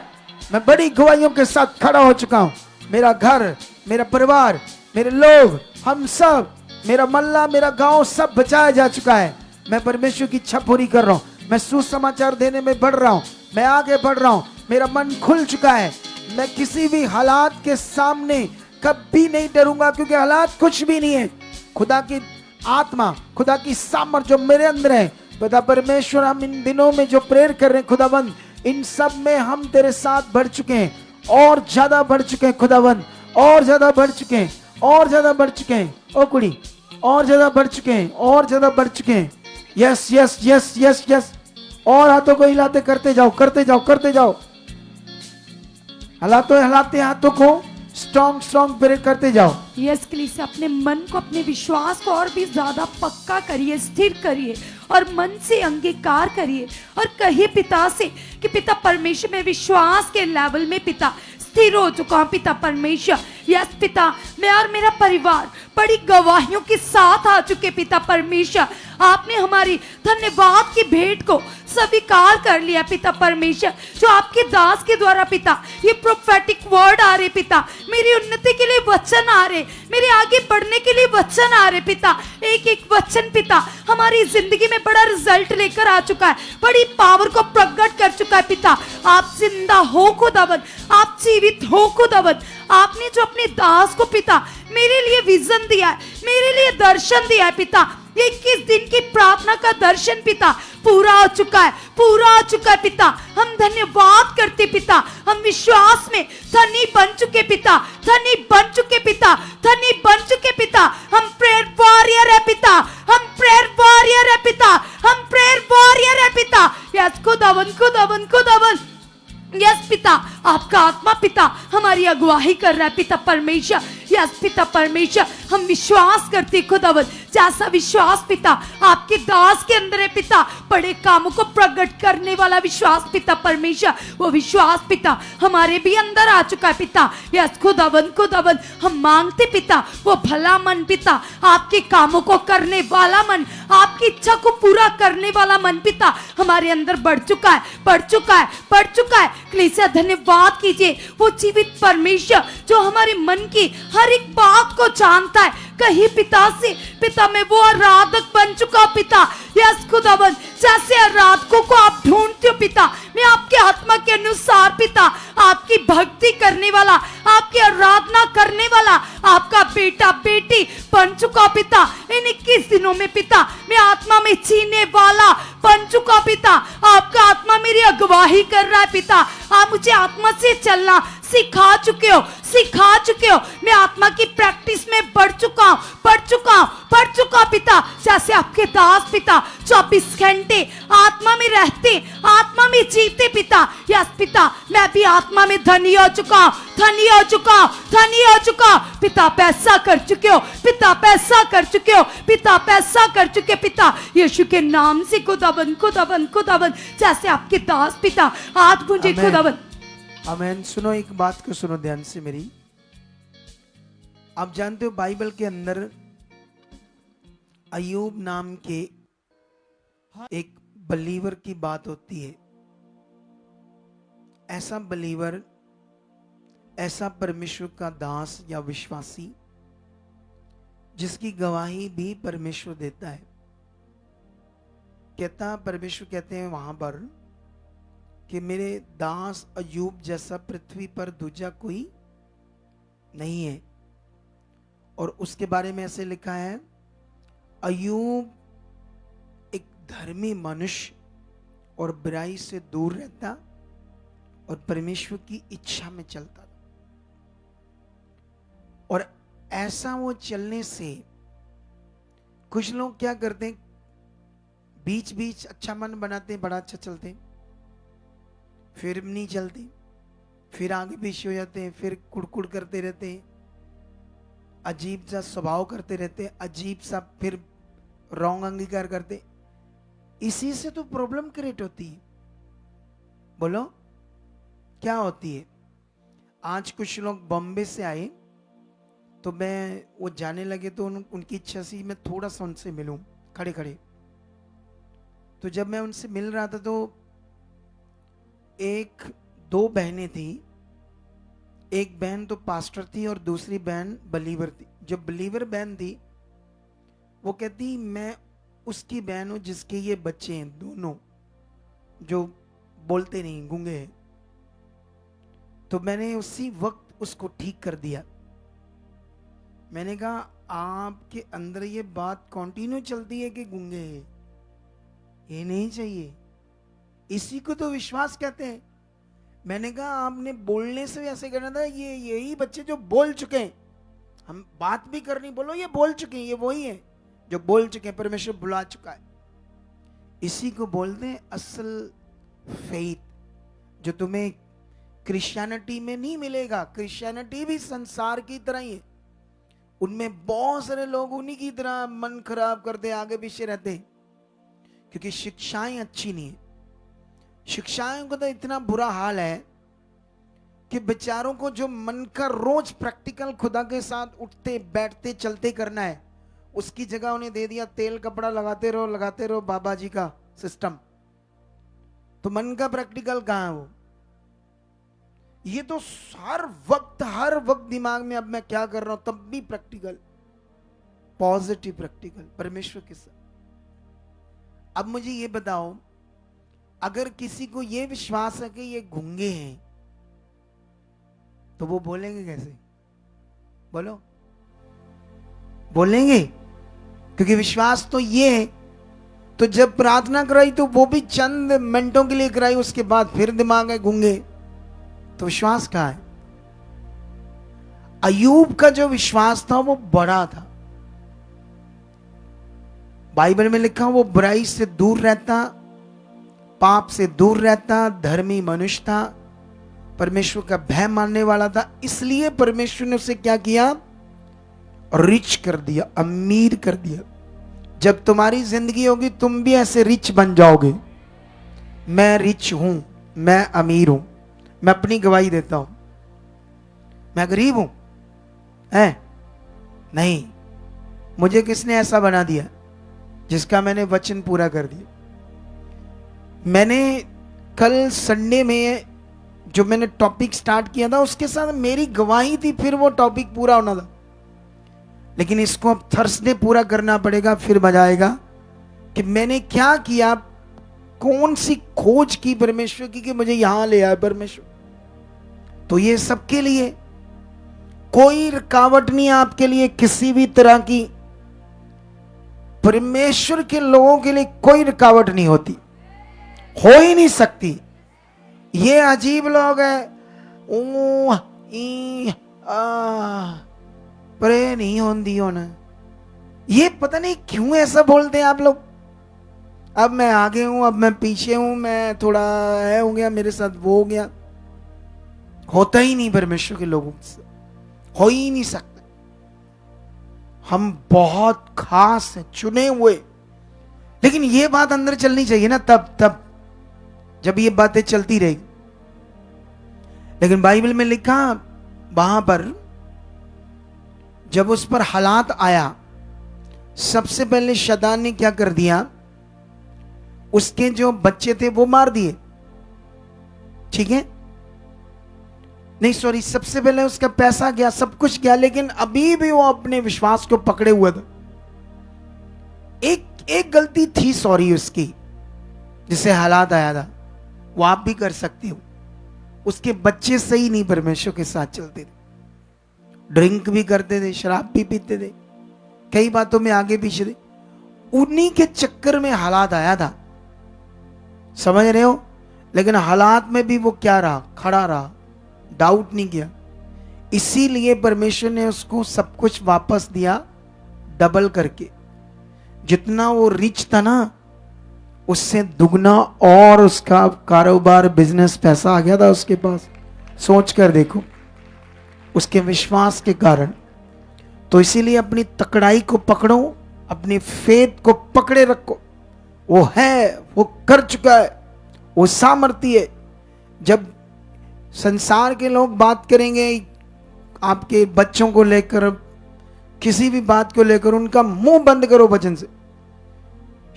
Speaker 1: मैं बड़ी गवाहियों के साथ खड़ा हो चुका हूं। मेरा घर, मेरा परिवार, मेरे लोग, हम सब, मेरा मल्ला, मेरा गांव, सब बचाया जा चुका है। मैं परमेश्वर की इच्छा पूरी कर रहा हूं। मैं सुसमाचार देने में बढ़ रहा हूं, मैं आगे बढ़ रहा हूं। मेरा मन खुल चुका है। मैं किसी भी हालात के सामने कभी नहीं डरूंगा, क्योंकि हालात कुछ भी नहीं है। खुदा की आत्मा, खुदा की सामर्थ जो मेरे अंदर है, पिता परमेश्वर, हम इन दिनों में जो प्रेयर कर रहे हैं खुदाबंद, इन सब में हम तेरे साथ बढ़ चुके हैं, और ज्यादा बढ़ चुके हैं खुदाबंद, और ज्यादा बढ़ चुके हैं, और ज्यादा बढ़ चुके हैं। ओ कुड़ी, और ज्यादा बढ़ चुके हैं, और ज्यादा बढ़ चुके हैं। Yes yes yes yes yes. और हाथों को हिलाते करते जाओ, करते जाओ, करते जाओ। हिलाते हाथों को स्ट्रॉन्ग स्ट्रॉन्ग प्रेयर करते जाओ।
Speaker 2: यस कलीसिया, अपने मन को, अपने विश्वास को और भी ज्यादा पक्का करिए, स्थिर करिए, और मन से अंगीकार करिए, और कहिए पिता से कि पिता परमेश्वर, में विश्वास के लेवल में पिता स्थिर हो चुका हूं। पिता परमेश्वर, यस पिता, मैं और मेरा परिवार बड़ी गवाहियों के साथ आ चुके। पिता परमेश्वर, आपने हमारी धन्यवाद की भेंट को स्वीकार कर लिया। पिता परमेश्वर, जो आपके दास के द्वारा पिता ये प्रोफेटिक वर्ड आ रहे पिता, मेरी उन्नति के लिए वचन आ रहे, मेरे आगे बढ़ने के लिए वचन आ रहे पिता। एक एक वचन पिता हमारी जिंदगी में बड़ा रिजल्ट लेकर आ चुका है, बड़ी पावर को प्रकट कर चुका है पिता। आप जिंदा हो खुदावंद, आप जीवित हो खुदावंद। आपने जो अपने दास को पिता मेरे लिए विजन दिया है, मेरे लिए दर्शन दिया है पिता, 21 दिन की प्रार्थना का दर्शन पिता पूरा हो चुका है, पूरा हो चुका है पिता। हम धन्यवाद करते पिता, हम विश्वास में धनी बन चुके पिता, धनी बन चुके पिता, धनी बन चुके पिता। हम प्रेयर वॉरियर है पिता, हम प्रेयर वॉरियर है पिता, हम प्रेयर वॉरियर है पिता। यस खुदावन खुदावन खुदावन। यस पिता, आपका आत्मा पिता हमारी अगुवाई कर रहा है पिता परमेश्वर। यस पिता परमेश्वर, हम विश्वास करते खुदावन, जैसा विश्वास पिता आपके दास के अंदर है पिता, बड़े कामों को प्रकट करने वाला विश्वास पिता परमेश्वर, वो विश्वास पिता हमारे भी अंदर आ चुका है पिता। यस खुदावन खुदावन, हम मांगते पिता वो भला मन पिता, आपके कामों को करने वाला मन, आपकी इच्छा को पूरा करने वाला मन पिता हमारे अंदर बढ़ चुका है, बढ़ चुका है, बढ़ चुका है। कलीसिया धन्यवाद कीजिए, वो जीवित परमेश्वर जो हमारे मन की हर एक बात को जानता है। कहीं पिता से पिता में वो आराधक बन चुका पिता। यस खुदावन, जैसे आराधकों को आप ढूंढते हो पिता, मैं आपके आत्मा के अनुसार पिता आपकी भक्ति करने वाला, आपकी आराधना करने वाला आपका बेटा बेटी बन चुका पिता। इन 21 दिनों में पिता मैं आत्मा में जीने वाला बन चुका पिता। आपका आत्मा मेरी अगुवाई कर रहा है पिता। आप मुझे आत्मा से चलना सिखा चुके हो, सिखा चुके हो। मैं आत्मा की प्रैक्टिस में बढ़ चुका हूं, बढ़ चुका हूं, बढ़ चुका पिता। जैसे आपके दास पिता 24 घंटे आत्मा में रहते, आत्मा में जीते पिता। यस पिता, मैं भी आत्मा में धनी हो चुका हूं, धनी हो चुका हूं, धनी हो चुका हूं। पिता पैसा कर चुके हो, पिता पैसा कर चुके हो, पिता पैसा कर चुके पिता। यीशु के नाम से खुदावन खुदावन खुदावन, जैसे आपके दास पिता आज मुझे खुदावन।
Speaker 1: आमेन। सुनो, एक बात को सुनो ध्यान से मेरी। आप जानते हो बाइबल के अंदर अय्यूब नाम के एक बलीवर की बात होती है। ऐसा बलीवर, ऐसा परमेश्वर का दास या विश्वासी जिसकी गवाही भी परमेश्वर देता है। कहता परमेश्वर कहते हैं वहां पर कि मेरे दास अय्यूब जैसा पृथ्वी पर दूजा कोई नहीं है। और उसके बारे में ऐसे लिखा है, अय्यूब एक धर्मी मनुष्य और बुराई से दूर रहता और परमेश्वर की इच्छा में चलता था। और ऐसा वो चलने से कुछ लोग क्या करते हैं, बीच बीच अच्छा मन बनाते हैं, बड़ा अच्छा चलते हैं, फिर नहीं चलते, फिर आगे पीछे हो जाते हैं, फिर कुड़कुड़ करते रहते हैं, अजीब सा स्वभाव करते रहते हैं, अजीब सा फिर रॉन्ग अंगीकार करते। इसी से तो प्रॉब्लम क्रिएट होती है। बोलो क्या होती है? आज कुछ लोग बॉम्बे से आए तो मैं वो जाने लगे तो उनकी इच्छा सी मैं थोड़ा सा उनसे मिलूं खड़े खड़े। तो जब मैं उनसे मिल रहा था तो एक दो बहनें थी, एक बहन तो पास्टर थी और दूसरी बहन बलीवर थी। जो बलीवर बहन थी वो कहती मैं उसकी बहन हूं जिसके ये बच्चे हैं दोनों जो बोलते नहीं, गूंगे हैं। तो मैंने उसी वक्त उसको ठीक कर दिया। मैंने कहा आपके अंदर ये बात कंटिन्यू चलती है कि गूंगे हैं, ये नहीं चाहिए, इसी को तो विश्वास कहते हैं। मैंने कहा आपने बोलने से ऐसे करना था, ये यही बच्चे जो बोल चुके हैं, हम बात भी करनी, बोलो ये बोल चुके हैं, ये वही है जो बोल चुके हैं, परमेश्वर बुला चुका है। इसी को बोलते हैं असल फेथ, जो तुम्हें क्रिश्चियनिटी में नहीं मिलेगा। क्रिश्चियनिटी भी संसार की तरह ही है, उनमें बहुत सारे लोग उन्हीं की तरह मन खराब करते, आगे पीछे रहते, क्योंकि शिक्षाएं अच्छी नहीं है। शिक्षाओं का तो इतना बुरा हाल है कि बेचारों को जो मन का रोज प्रैक्टिकल खुदा के साथ उठते बैठते चलते करना है, उसकी जगह उन्हें दे दिया तेल कपड़ा लगाते रहो बाबा जी का सिस्टम। तो मन का प्रैक्टिकल कहां है वो? ये तो हर वक्त दिमाग में अब मैं क्या कर रहा हूं, तब भी प्रैक्टिकल, पॉजिटिव प्रैक्टिकल परमेश्वर के साथ। अब मुझे ये बताओ, अगर किसी को ये विश्वास है कि ये गूंगे हैं तो वो बोलेंगे कैसे? बोलो बोलेंगे, क्योंकि विश्वास तो ये है। तो जब प्रार्थना कराई तो वो भी चंद मिनटों के लिए कराई, उसके बाद फिर दिमाग है गूंगे, तो विश्वास कहां है? अय्यूब का जो विश्वास था वो बड़ा था। बाइबल में लिखा वो बुराई से दूर रहता, पाप से दूर रहता, धर्मी मनुष्य था, परमेश्वर का भय मानने वाला था, इसलिए परमेश्वर ने उसे क्या किया? रिच कर दिया, अमीर कर दिया। जब तुम्हारी जिंदगी होगी तुम भी ऐसे रिच बन जाओगे। मैं रिच हूं, मैं अमीर हूं, मैं अपनी गवाही देता हूं। मैं गरीब हूं है नहीं, मुझे किसने ऐसा बना दिया जिसका मैंने वचन पूरा कर दिया। मैंने कल संडे में जो मैंने टॉपिक स्टार्ट किया था उसके साथ मेरी गवाही थी, फिर वो टॉपिक पूरा होना था, लेकिन इसको अब थर्सडे पूरा करना पड़ेगा, फिर मजा आएगा कि मैंने क्या किया, कौन सी खोज की परमेश्वर की कि मुझे यहां ले आया परमेश्वर। तो ये सबके लिए कोई रुकावट नहीं है, आपके लिए किसी भी तरह की, परमेश्वर के लोगों के लिए कोई रुकावट नहीं होती, हो ही नहीं सकती। ये अजीब लोग हैं, प्रे नहीं होती होना, ये पता नहीं क्यों ऐसा बोलते हैं आप लोग। अब मैं आगे हूं, अब मैं पीछे हूं, मैं थोड़ा है हो गया, मेरे साथ वो हो गया। होता ही नहीं परमेश्वर के लोगों से, हो ही नहीं सकता। हम बहुत खास हैं, चुने हुए। लेकिन ये बात अंदर चलनी चाहिए ना, तब जब ये बातें चलती रहेगी। लेकिन बाइबल में लिखा वहां पर जब उस पर हालात आया, सबसे पहले शैतान ने क्या कर दिया, उसके जो बच्चे थे वो मार दिए। ठीक है, नहीं सॉरी, सबसे पहले उसका पैसा गया, सब कुछ गया, लेकिन अभी भी वो अपने विश्वास को पकड़े हुआ था। एक गलती थी सॉरी उसकी, जिसे हालात आया था, वो आप भी कर सकते हो। उसके बच्चे सही नहीं परमेश्वर के साथ चलते थे, ड्रिंक भी करते थे, शराब भी पीते थे, कई बातों में आगे पीछे थे। उन्हीं के चक्कर में हालात आया था, समझ रहे हो। लेकिन हालात में भी वो क्या रहा, खड़ा रहा, डाउट नहीं किया। इसीलिए परमेश्वर ने उसको सब कुछ वापस दिया डबल करके। जितना वो रिच था ना, उससे दुगना और उसका कारोबार, बिजनेस, पैसा आ गया था उसके पास। सोच कर देखो, उसके विश्वास के कारण। तो इसीलिए अपनी तकड़ाई को पकड़ो, अपनी फेथ को पकड़े रखो। वो है, वो कर चुका है, वो सामर्थ्य है। जब संसार के लोग बात करेंगे आपके बच्चों को लेकर, किसी भी बात को लेकर, उनका मुंह बंद करो वचन से।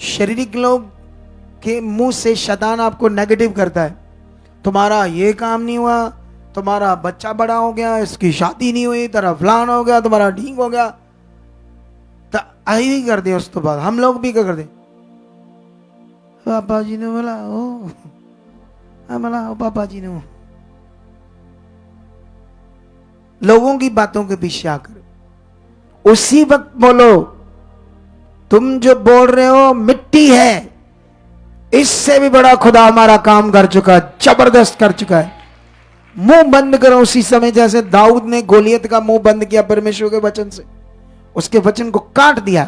Speaker 1: शारीरिक लोग के मुंह से शैतान आपको नेगेटिव करता है, तुम्हारा ये काम नहीं हुआ, तुम्हारा बच्चा बड़ा हो गया, इसकी शादी नहीं हुई, तेरा फलान हो गया, तुम्हारा ढींग हो गया, तो आई कर दे। उस तो बाद हम लोग भी क्या कर दे, पापा जी ने बोला ओ पापा जी ने, लोगों की बातों के पीछे आकर उसी वक्त बोलो, तुम जो बोल रहे हो मिट्टी है, इससे भी बड़ा खुदा हमारा काम कर चुका, जबरदस्त कर चुका है। मुंह बंद करो उसी समय, जैसे दाऊद ने गोलियत का मुंह बंद किया परमेश्वर के वचन से, उसके वचन को काट दिया।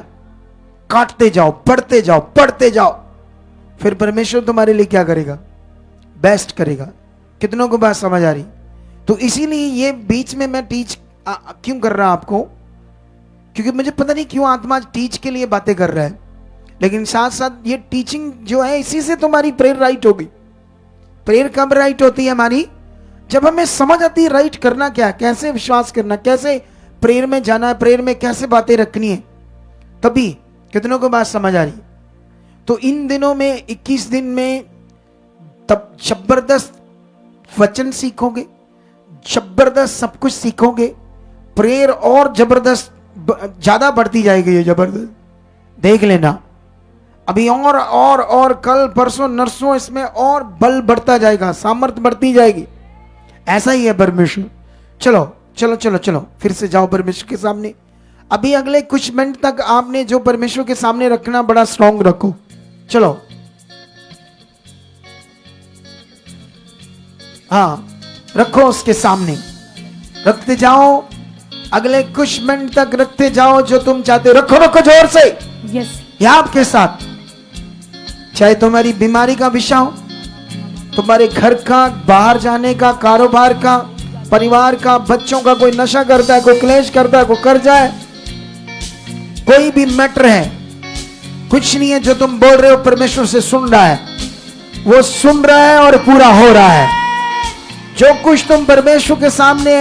Speaker 1: काटते जाओ, पढ़ते जाओ, पढ़ते जाओ, फिर परमेश्वर तुम्हारे लिए क्या करेगा, बेस्ट करेगा। कितनों को बात समझ आ रही। तो इसीलिए ये बीच में मैं टीच क्यों कर रहा आपको, क्योंकि मुझे पता नहीं क्यों आत्मा टीच के लिए बातें कर रहा है। लेकिन साथ साथ ये टीचिंग जो है, इसी से तुम्हारी प्रेयर राइट होगी। प्रेयर कब राइट होती है हमारी, जब हमें समझ आती है राइट करना क्या, कैसे विश्वास करना, कैसे प्रेयर में जाना है, प्रेयर में कैसे बातें रखनी है, तभी। कितनों को बात समझ आ रही। तो इन दिनों में 21 दिन में तब जबरदस्त वचन सीखोगे, जबरदस्त सब कुछ सीखोगे। प्रेयर और जबरदस्त ज्यादा बढ़ती जाएगी, ये जबरदस्त देख लेना। अभी और कल परसों नरसों इसमें और बल बढ़ता जाएगा, सामर्थ्य बढ़ती जाएगी। ऐसा ही है परमेश्वर। चलो चलो चलो चलो, फिर से जाओ परमेश्वर के सामने। अभी अगले कुछ मिनट तक आपने जो परमेश्वर के सामने रखना, बड़ा स्ट्रांग रखो। चलो, हाँ, रखो उसके सामने, रखते जाओ। अगले कुछ मिनट तक रखते जाओ जो तुम चाहते हो। रखो रखो जोर से।
Speaker 2: यस।
Speaker 1: या आपके साथ, चाहे तुम्हारी बीमारी का विषय हो, तुम्हारे घर का, बाहर जाने का, कारोबार का, परिवार का, बच्चों का, कोई नशा करता है, कोई क्लेश करता है, कोई कर्जा है, कोई भी मैटर है, कुछ नहीं है जो तुम बोल रहे हो परमेश्वर से सुन रहा है, वो सुन रहा है और पूरा हो रहा है। जो कुछ तुम परमेश्वर के सामने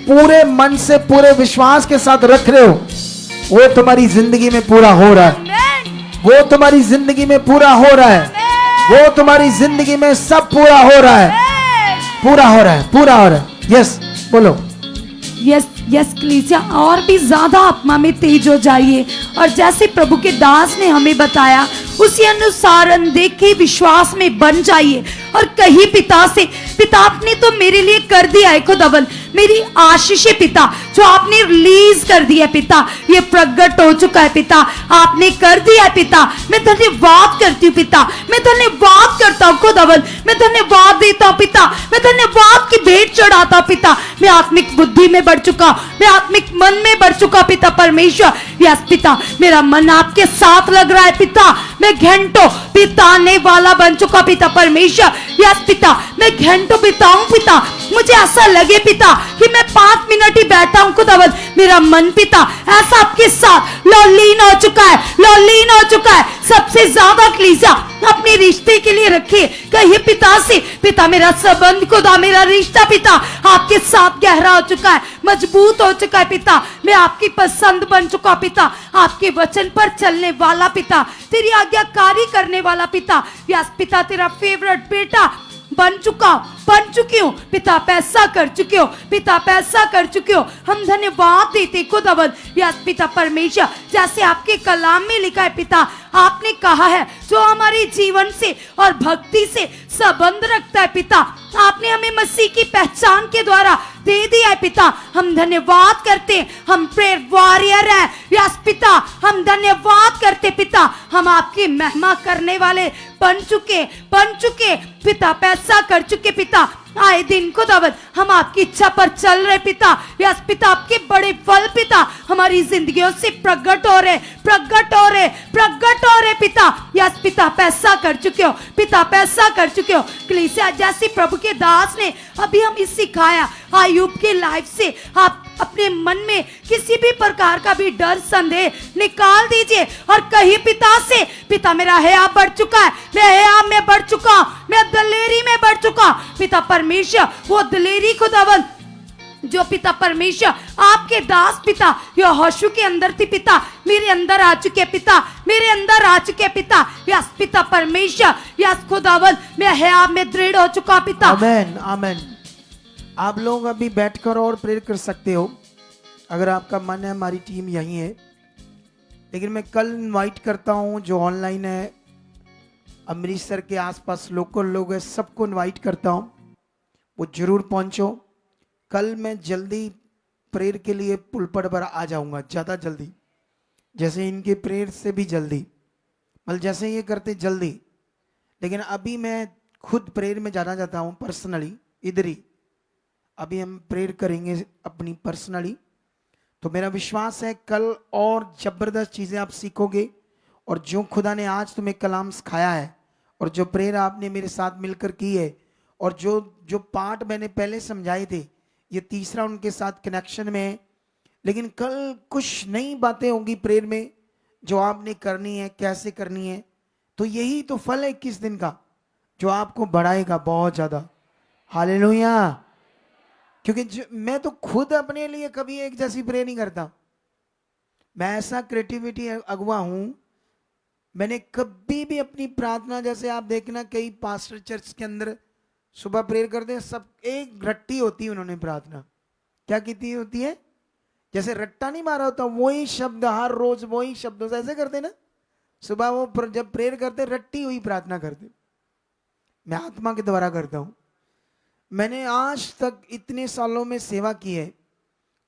Speaker 1: पूरे मन से, पूरे विश्वास के साथ रख रहे हो, वो तुम्हारी जिंदगी में पूरा हो रहा है, वो तुम्हारी जिंदगी में पूरा हो रहा है, वो तुम्हारी जिंदगी में सब पूरा हो रहा है, पूरा हो रहा है, पूरा हो रहा है। यस बोलो।
Speaker 2: यस यस कलीसिया, और भी ज्यादा आत्मा में तेज हो जाइए, और जैसे प्रभु के दास ने हमें बताया उसी अनुसार अनदेखे विश्वास में बन जाइए और कही पिता से, पिता आपने तो मेरे लिए कर दिया है खुदावन, मेरी आशीष है पिता, जो आपने रिलीज कर दिया है पिता, ये प्रकट हो चुका है पिता, आपने कर दिया है पिता, मैं धन्यवाद करती हूँ पिता, मैं धन्यवाद करता हूँ खुदावन, मैं धन्यवाद देता हूँ पिता, मैं धन्यवाद की भेंट चढ़ाता हूँ पिता, मैं आत्मिक बुद्धि में बढ़ चुका, मैं आत्मिक मन में बढ़ चुका पिता परमेश्वर। यस पिता, मेरा मन आपके साथ लग रहा है पिता, मैं घंटों बिताने वाला बन चुका पिता परमेश्वर। यस पिता, मैं घंटों बिताऊं पिता, मुझे ऐसा लगे पिता कि मैं 5 मिनट ही बैठा हूं खुदावन, मेरा मन पिता ऐसा आपके साथ लौलीन हो चुका है, लौलीन हो चुका है। सबसे ज्यादा कलीसिया अपने रिश्ते के लिए रखिए, कहिए पिता से, पिता मेरा संबंध खुदा, मेरा रिश्ता पिता आपके साथ गहरा हो चुका है, मजबूत हो चुका है पिता, मैं आपकी पसंद बन चुका पिता, आपके वचन पर चलने वाला पिता, तेरी आज्ञाकारी करने वाला पिता। यस पिता, तेरा फेवरेट बेटा बन चुकी हूँ पिता, पैसा कर चुके हो पिता, पैसा कर चुके हो। हम धन्यवाद देते खुदावन। यस पिता परमेश्वर, जैसे आपके कलाम में लिखा है पिता, आपने कहा है जो हमारे जीवन से और भक्ति से संबंध रखता है पिता, आपने हमें मसीह की पहचान के द्वारा दे दिया है पिता। हम धन्यवाद करते हैं, हम प्रेयर वॉरियर है। यस पिता, हम धन्यवाद करते पिता, हम आपकी महिमा करने वाले बन चुके पिता, पैसा कर चुके पिता। आए दिन खुदावंद हम आपकी इच्छा पर चल रहे पिता। यस पिता, आपके बड़े फल पिता हमारी जिंदगियों से प्रकट हो रहे पिता। यस पिता, पैसा कर चुके हो पिता, पैसा कर चुके हो। कलीसिया, जैसे प्रभु के दास ने अभी हमें सिखाया, आयुब के लाइफ से आप अपने मन में किसी भी प्रकार का भी डर, संदेह निकाल दीजिए और कहिए पिता से, पिता मेरा हया बढ़ चुका है, मैं हया में बढ़ चुका हूं, मैं दिलेरी में बढ़ चुका हूं। पिता परमेश्वर, वो दिलेरी खुदावन जो पिता परमेश्वर आपके दास पिता यहोशू के अंदर थी पिता, मेरे अंदर आ चुके पिता, मेरे अंदर आ चुके पिता। यस पिता परमेश्वर, यस खुदावन, मैं हया में दृढ़ हो चुका पिता।
Speaker 1: आमेन आमेन। आप लोग अभी बैठकर और प्रेयर कर सकते हो अगर आपका मन है। हमारी टीम यहीं है, लेकिन मैं कल इनवाइट करता हूं जो ऑनलाइन है, अमृतसर के आसपास लोकल लोग हैं, सबको इनवाइट करता हूं, वो जरूर पहुंचो। कल मैं जल्दी प्रेयर के लिए पुलपट पर आ जाऊंगा, ज़्यादा जल्दी, जैसे इनके प्रेयर से भी जल्दी, मतलब जैसे ये करते जल्दी। लेकिन अभी मैं खुद प्रेयर में जाना चाहता हूँ पर्सनली, इधर ही अभी हम प्रेयर करेंगे अपनी पर्सनली। तो मेरा विश्वास है कल और ज़बरदस्त चीज़ें आप सीखोगे, और जो खुदा ने आज तुम्हें कलाम सिखाया है और जो प्रेयर आपने मेरे साथ मिलकर की है और जो जो पार्ट मैंने पहले समझाए थे, ये तीसरा उनके साथ कनेक्शन में है। लेकिन कल कुछ नई बातें होंगी प्रेयर में जो आपने करनी है, कैसे करनी है। तो यही तो फल है 21 दिन का जो आपको बढ़ाएगा बहुत ज़्यादा। हालेलुया। क्योंकि मैं तो खुद अपने लिए कभी एक जैसी प्रे नहीं करता, मैं ऐसा क्रिएटिविटी अगुआ हूं। मैंने कभी भी अपनी प्रार्थना, जैसे आप देखना कई पास्टर चर्च के अंदर सुबह प्रेयर करते हैं, सब एक रट्टी होती है, उन्होंने प्रार्थना क्या की होती है, जैसे रट्टा नहीं मारा होता, वही शब्द हर रोज वही शब्दों से ऐसे करते ना सुबह, वो जब प्रेयर करते रट्टी हुई प्रार्थना करते। मैं आत्मा के द्वारा करता हूं। मैंने आज तक इतने सालों में सेवा की है,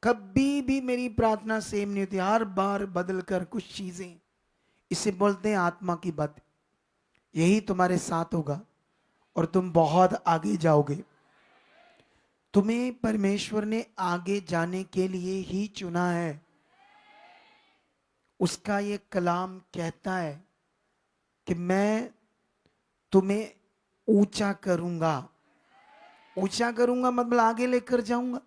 Speaker 1: कभी भी मेरी प्रार्थना सेम नहीं होती, हर बार बदल कर कुछ चीजें। इसे बोलते हैं आत्मा की बात। यही तुम्हारे साथ होगा और तुम बहुत आगे जाओगे। तुम्हें परमेश्वर ने आगे जाने के लिए ही चुना है। उसका ये कलाम कहता है कि मैं तुम्हें ऊंचा करूंगा। ऊंचा करूंगा मतलब आगे लेकर जाऊंगा।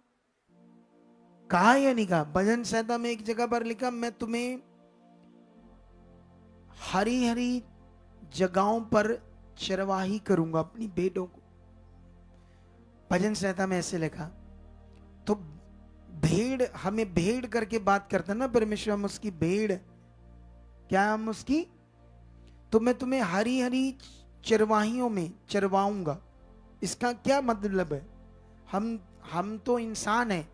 Speaker 1: कहा या नहीं कहा? भजन संहिता में एक जगह पर लिखा, मैं तुम्हें हरी हरी जगहों पर चरवाही करूंगा अपनी भेड़ों को। भजन संहिता में ऐसे लिखा। तो भेड़, हमें भेड़ करके बात करता ना परमेश्वर, हम उसकी भेड़, क्या हम उसकी? तो मैं तुम्हें हरी हरी चरवाहियों में चरवाऊंगा। इसका क्या मतलब है? हम तो इंसान हैं,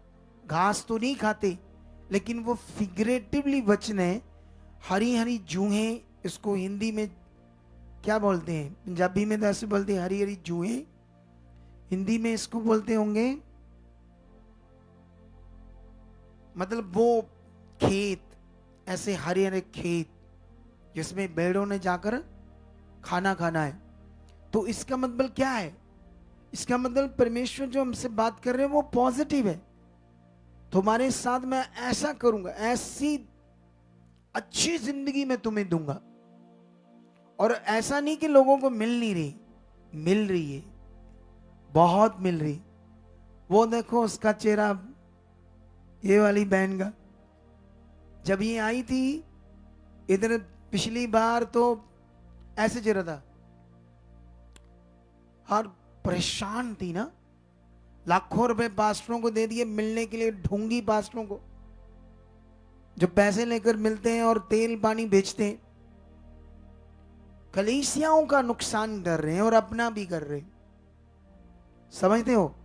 Speaker 1: घास तो नहीं खाते, लेकिन वो फिगरेटिवली वचन है। हरी हरी जूहें, इसको हिंदी में क्या बोलते हैं? पंजाबी में तो ऐसे बोलते हैं हरी हरी जूहें, हिंदी में इसको बोलते होंगे, मतलब वो खेत, ऐसे हरे हरे खेत जिसमें भेड़ों ने जाकर खाना खाना है। तो इसका मतलब क्या है? इसका मतलब परमेश्वर जो हमसे बात कर रहे हैं वो पॉजिटिव है। तुम्हारे साथ मैं ऐसा करूंगा, ऐसी अच्छी जिंदगी मैं तुम्हें दूंगा। और ऐसा नहीं कि लोगों को मिल नहीं रही, मिल रही है, बहुत मिल रही। वो देखो उसका चेहरा, ये वाली बहन का, जब ये आई थी इधर पिछली बार तो ऐसे चेहरा था और परेशान थी ना। लाखों रुपए पास्टरों को दे दिए मिलने के लिए, ढोंगी पास्टरों को जो पैसे लेकर मिलते हैं और तेल पानी बेचते हैं। कलीसियाओं का नुकसान कर रहे हैं और अपना भी कर रहे हैं, समझते हो?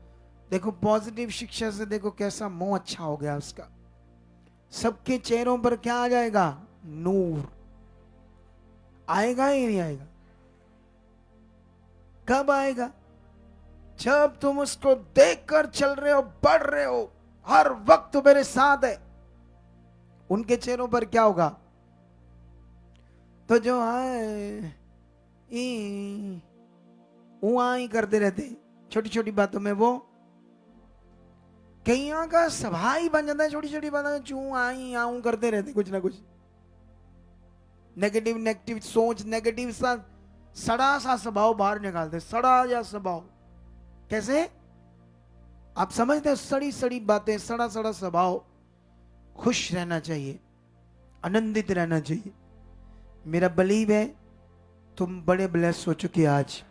Speaker 1: देखो पॉजिटिव शिक्षा से देखो कैसा मुंह अच्छा हो गया उसका। सबके चेहरों पर क्या आ जाएगा? नूर आएगा ही नहीं आएगा? कब आएगा? जब तुम उसको देखकर चल रहे हो, बढ़ रहे हो, हर वक्त तो मेरे साथ है। उनके चेहरों पर क्या होगा? तो जो है ही करते रहते छोटी छोटी बातों में, वो कईयों का स्वभाव ही बन जाता है छोटी छोटी बातों में चू आई आऊं करते रहते, कुछ ना कुछ नेगेटिव नेगेटिव सोच, नेगेटिव सा सड़ा सा स्वभाव बाहर निकालते। सड़ा या स्वभाव कैसे? आप समझते हो? सड़ी सड़ी बातें, सड़ा सड़ा स्वभाव। खुश रहना चाहिए, आनंदित रहना चाहिए। मेरा बिलीव है तुम बड़े ब्लेस हो चुके। आज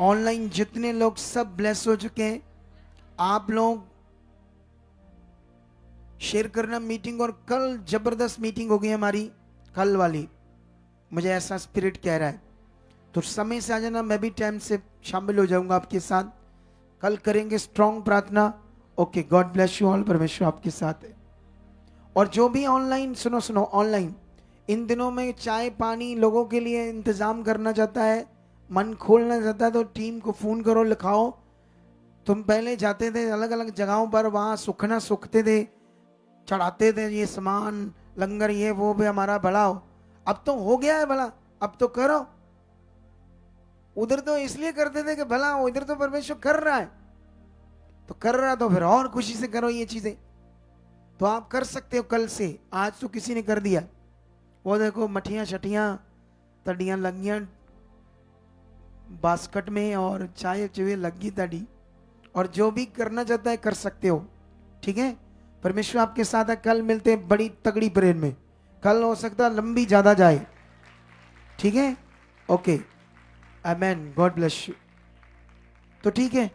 Speaker 1: ऑनलाइन जितने लोग सब ब्लेस हो चुके हैं। आप लोग शेयर करना मीटिंग, और कल जबरदस्त मीटिंग होगी हमारी, कल वाली, मुझे ऐसा स्पिरिट कह रहा है। तो समय से आ जाना, मैं भी टाइम से शामिल हो जाऊंगा आपके साथ। कल करेंगे स्ट्रॉन्ग प्रार्थना। Okay, God bless you all. परमेश्वर आपके साथ है। और जो भी ऑनलाइन, सुनो सुनो, ऑनलाइन इन दिनों में चाय पानी लोगों के लिए इंतजाम करना चाहता है, मन खोलना चाहता है, तो टीम को फोन करो, लिखाओ। तुम पहले जाते थे अलग अलग जगहों पर, वहां सुखना सुखते थे, चढ़ाते थे ये सामान, लंगर, ये वो भी हमारा भला हो। अब तो हो गया है भला, अब तो करो। उधर तो इसलिए करते थे कि भला हो, इधर तो परमेश्वर कर रहा है, तो कर रहा है तो फिर और खुशी से करो ये चीजें। तो आप कर सकते हो कल से। आज तो किसी ने कर दिया, वो देखो मठियां शठियां तड़ियां लगियां बास्केट में, और चाय चुए लगी तड़ी। और जो भी करना चाहता है कर सकते हो, ठीक है? परमेश्वर आपके साथ है। कल मिलते हैं बड़ी तगड़ी प्रेयर में। कल हो सकता है लंबी ज्यादा जाए, ठीक है? Okay, amen, God bless you. तो ठीक है।